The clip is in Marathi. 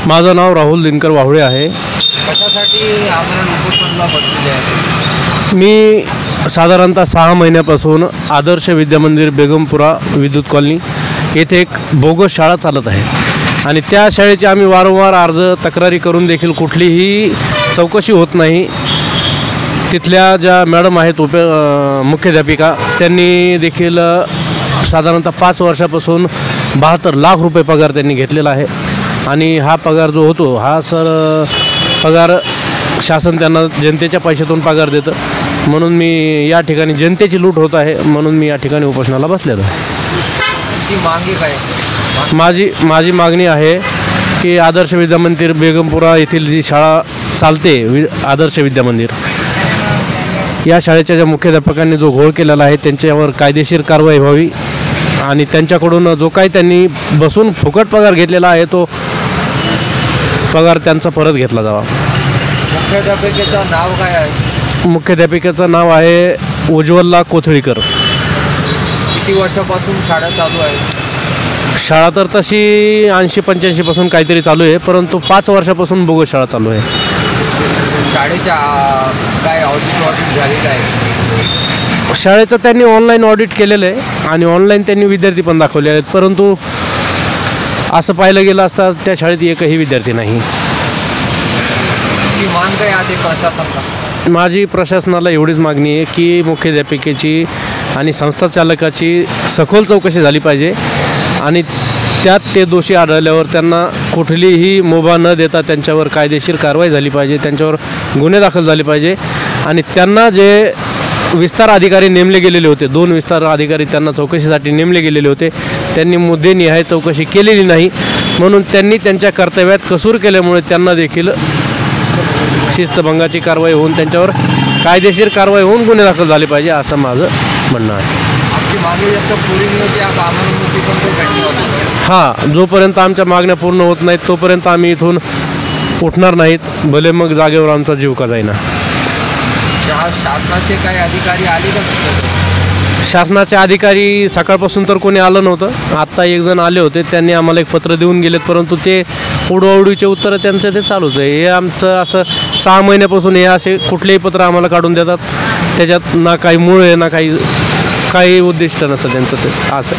माझं नाव राहुल दिनकर वाहुळे आहे. कशासाठी आमरण उपोषणाला बसलेले आहे? मी साधारणतः 6 महिन्यापासून आदर्श विद्यामंदिर बेगमपुरा विद्युत कॉलनी येथे एक बोगस शाळा चालत आहे आणि त्या शाळेचे आम्ही वारंवार अर्ज तक्रारी करून देखील कुठलीही चौकशी होत नाही. तिथल्या ज्या मॅडम आहेत मुख्याध्यापिका त्यांनी देखील साधारणतः 5 वर्षापासून 72 लाख रुपये पगार त्यांनी घेतलेला आहे आणि हा पगार जो होतो हा पगार शासन त्यांना जनतेच्या पैशातून पगार देतं. म्हणून मी या ठिकाणी जनतेची लूट होत आहे म्हणून मी या ठिकाणी उपोषणाला बसलेलो आहे. मागणी काय? माझी मागणी आहे की आदर्श विद्यामंदिर बेगमपुरा येथील जी शाळा चालते आदर्श विद्यामंदिर या शाळेच्या ज्या मुख्याध्यापकांनी जो घोळ केलेला आहे त्यांच्यावर कायदेशीर कारवाई व्हावी आणि त्यांच्याकडून जो काही त्यांनी बसून फुकट पगार घेतलेला आहे तो पगार त्यांचा परत घेतला जावा. मुख्याध्यापिकेचं नाव काय आहे? मुख्याध्यापिकेचं नाव आहे उज्ज्वला कोथळीकर. किती वर्षापासून शाळा चालू आहे? शाळा तर तशी 80-85 पासून काहीतरी चालू आहे परंतु 5 वर्षापासून बोगस शाळा चालू आहे. शाळेच्या काय ऑडिट झालेलं आहे? शाळेचं त्यांनी ऑनलाईन ऑडिट केलेलं आहे आणि ऑनलाईन त्यांनी विद्यार्थी पण दाखवले आहेत परंतु असं पाहिलं गेलं असता त्या शाळेत एकही विद्यार्थी नाही. मागणी काय आहे प्रशासनाला? माझी प्रशासनाला एवढीच मागणी आहे की मुख्याध्यापिकेची आणि संस्था चालकाची सखोल चौकशी झाली पाहिजे आणि त्यात ते दोषी आढळल्यावर त्यांना कुठलीही मुभा न देता त्यांच्यावर कायदेशीर कारवाई झाली पाहिजे, त्यांच्यावर गुन्हे दाखल झाले पाहिजे आणि त्यांना जे विस्तार अधिकारी नेमले गेलेले होते 2 विस्तार अधिकारी त्यांना चौकशीसाठी नेमले गेलेले होते त्यांनी मुद्देनिहाय चौकशी केलेली नाही म्हणून त्यांनी त्यांच्या कर्तव्यात कसूर केल्यामुळे त्यांना देखील शिस्तभंगाची कारवाई होऊन त्यांच्यावर कायदेशीर कारवाई होऊन गुन्हे दाखल झाले पाहिजे असं माझं म्हणणं आहे. हां, जोपर्यंत आमच्या मागण्या पूर्ण होत नाहीत तोपर्यंत आम्ही इथून उठणार नाहीत, भले मग जागेवर आमचा जीव का जाईना. शासनाचे काही अधिकारी आले का? शासनाचे अधिकारी सकाळपासून तर कोणी आलं नव्हतं. आत्ता एक जण आले होते त्यांनी आम्हाला एक पत्र देऊन गेलेत परंतु ते उडवाउडवीचे उत्तरं त्यांचं ते चालूच आहे. हे आमचं असं 6 महिन्यापासून हे असे कुठलेही पत्र आम्हाला काढून देतात त्याच्यात ना काही मूळ आहे ना काही उद्दिष्ट नसतं त्यांचं ते असं.